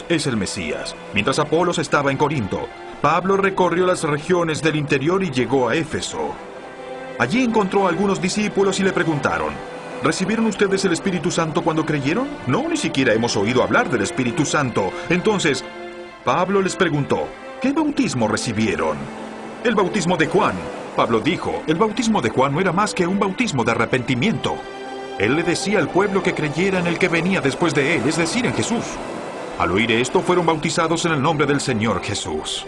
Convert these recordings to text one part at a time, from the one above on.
es el Mesías. Mientras Apolos estaba en Corinto, Pablo recorrió las regiones del interior y llegó a Éfeso. Allí encontró a algunos discípulos y le preguntaron: ¿recibieron ustedes el Espíritu Santo cuando creyeron? No, ni siquiera hemos oído hablar del Espíritu Santo. Entonces, Pablo les preguntó: ¿qué bautismo recibieron? El bautismo de Juan. Pablo dijo: el bautismo de Juan no era más que un bautismo de arrepentimiento. Él le decía al pueblo que creyera en el que venía después de él, es decir, en Jesús. Al oír esto, fueron bautizados en el nombre del Señor Jesús.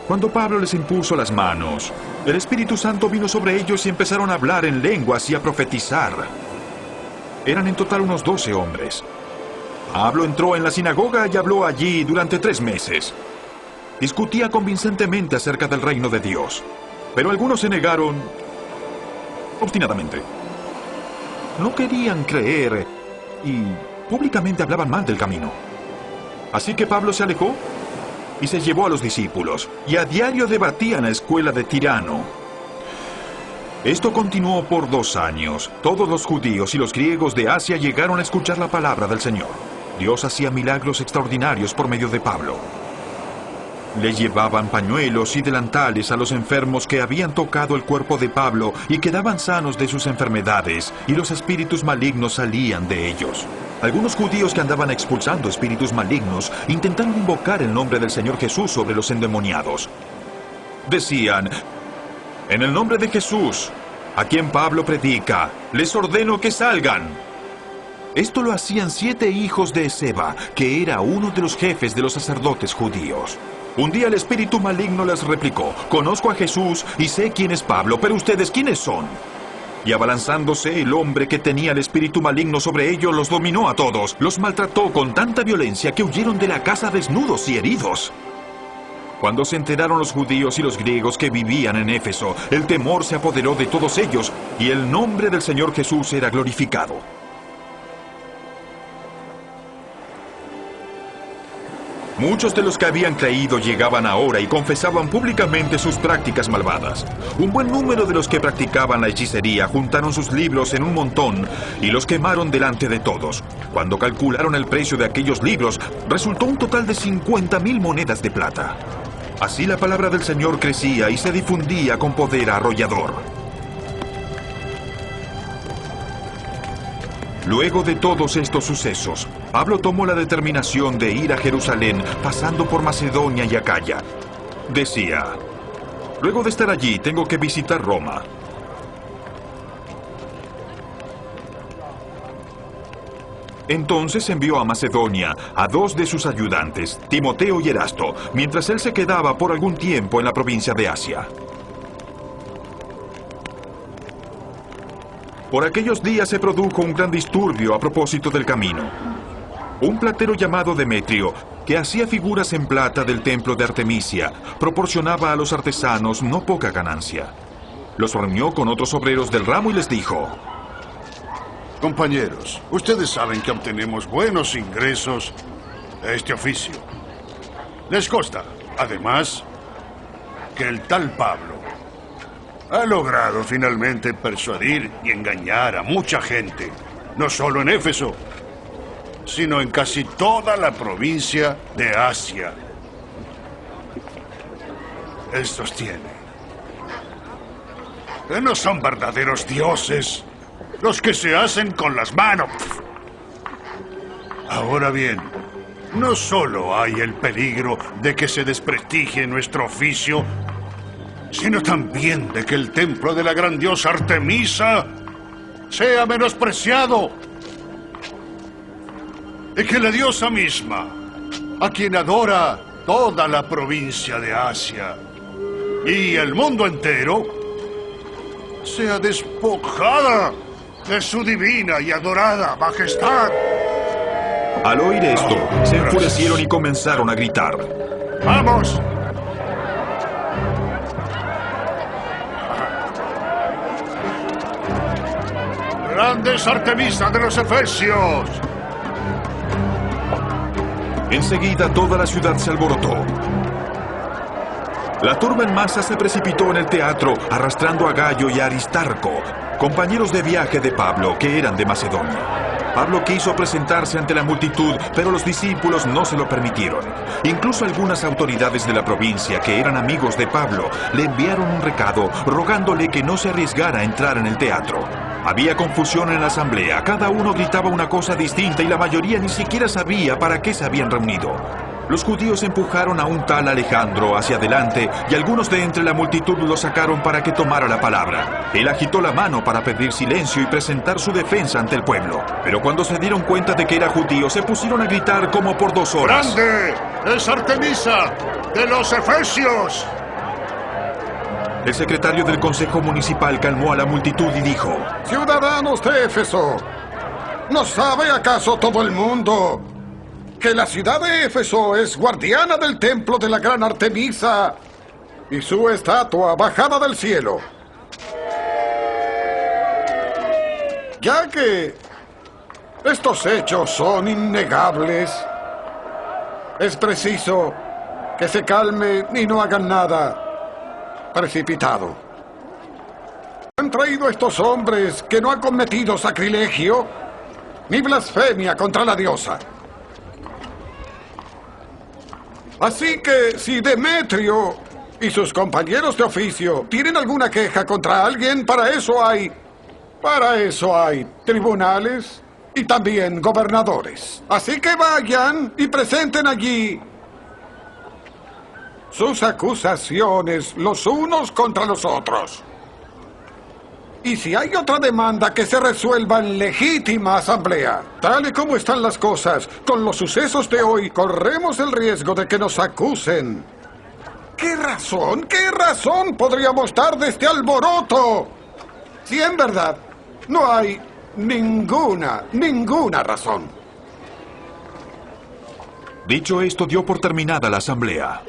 Cuando Pablo les impuso las manos, el Espíritu Santo vino sobre ellos y empezaron a hablar en lenguas y a profetizar. Eran en total unos 12 hombres. Pablo entró en la sinagoga y habló allí durante 3 meses. Discutía convincentemente acerca del reino de Dios, pero algunos se negaron obstinadamente. No querían creer y públicamente hablaban mal del camino. Así que Pablo se alejó y se llevó a los discípulos, y a diario debatía en la escuela de Tirano. Esto continuó por 2 años. Todos los judíos y los griegos de Asia llegaron a escuchar la palabra del Señor. Dios hacía milagros extraordinarios por medio de Pablo. Le llevaban pañuelos y delantales a los enfermos que habían tocado el cuerpo de Pablo y quedaban sanos de sus enfermedades, y los espíritus malignos salían de ellos. Algunos judíos que andaban expulsando espíritus malignos intentaron invocar el nombre del Señor Jesús sobre los endemoniados. Decían: en el nombre de Jesús, a quien Pablo predica, les ordeno que salgan. Esto lo hacían 7 hijos de Esceva, que era uno de los jefes de los sacerdotes judíos. Un día el espíritu maligno les replicó: conozco a Jesús y sé quién es Pablo, pero ustedes, ¿quiénes son? Y abalanzándose, el hombre que tenía el espíritu maligno sobre ellos los dominó a todos. Los maltrató con tanta violencia que huyeron de la casa desnudos y heridos. Cuando se enteraron los judíos y los griegos que vivían en Éfeso, el temor se apoderó de todos ellos, y el nombre del Señor Jesús era glorificado. Muchos de los que habían creído llegaban ahora y confesaban públicamente sus prácticas malvadas. Un buen número de los que practicaban la hechicería juntaron sus libros en un montón y los quemaron delante de todos. Cuando calcularon el precio de aquellos libros, resultó un total de 50,000 monedas de plata. Así la palabra del Señor crecía y se difundía con poder arrollador. Luego de todos estos sucesos, Pablo tomó la determinación de ir a Jerusalén, pasando por Macedonia y Acaya. Decía: luego de estar allí, tengo que visitar Roma. Entonces envió a Macedonia a 2 de sus ayudantes, Timoteo y Erasto, mientras él se quedaba por algún tiempo en la provincia de Asia. Por aquellos días se produjo un gran disturbio a propósito del camino. Un platero llamado Demetrio, que hacía figuras en plata del templo de Artemisia, proporcionaba a los artesanos no poca ganancia. Los reunió con otros obreros del ramo y les dijo: compañeros, ustedes saben que obtenemos buenos ingresos de este oficio. Les consta, además, que el tal Pablo ha logrado finalmente persuadir y engañar a mucha gente, no solo en Éfeso, sino en casi toda la provincia de Asia. Él sostiene que no son verdaderos dioses los que se hacen con las manos. Ahora bien, no solo hay el peligro de que se desprestigie nuestro oficio, sino también de que el templo de la gran diosa Artemisa sea menospreciado, y que la diosa misma, a quien adora toda la provincia de Asia y el mundo entero, sea despojada de su divina y adorada majestad. Al oír esto, se enfurecieron y comenzaron a gritar: ¡vamos! ¡Grandes Artemisa de los Efesios! Enseguida toda la ciudad se alborotó. La turba en masa se precipitó en el teatro, arrastrando a Gayo y a Aristarco, compañeros de viaje de Pablo, que eran de Macedonia. Pablo quiso presentarse ante la multitud, pero los discípulos no se lo permitieron. Incluso algunas autoridades de la provincia, que eran amigos de Pablo, le enviaron un recado rogándole que no se arriesgara a entrar en el teatro. Había confusión en la asamblea, cada uno gritaba una cosa distinta y la mayoría ni siquiera sabía para qué se habían reunido. Los judíos empujaron a un tal Alejandro hacia adelante y algunos de entre la multitud lo sacaron para que tomara la palabra. Él agitó la mano para pedir silencio y presentar su defensa ante el pueblo. Pero cuando se dieron cuenta de que era judío, se pusieron a gritar como por 2 horas. ¡Grande es Artemisa de los Efesios! El secretario del Consejo Municipal calmó a la multitud y dijo: Ciudadanos de Éfeso, ¿no sabe acaso todo el mundo que la ciudad de Éfeso es guardiana del templo de la gran Artemisa y su estatua bajada del cielo? Ya que estos hechos son innegables, es preciso que se calmen y no hagan nada precipitado. Han traído a estos hombres que no han cometido sacrilegio ni blasfemia contra la diosa. Así que si Demetrio y sus compañeros de oficio tienen alguna queja contra alguien, para eso hay tribunales y también gobernadores. Así que vayan y presenten allí sus acusaciones los unos contra los otros. Y si hay otra demanda, que se resuelva en legítima asamblea. Tal y como están las cosas, con los sucesos de hoy, corremos el riesgo de que nos acusen. ¿Qué razón podríamos dar de este alboroto? Si en verdad no hay ninguna razón. Dicho esto, dio por terminada la asamblea.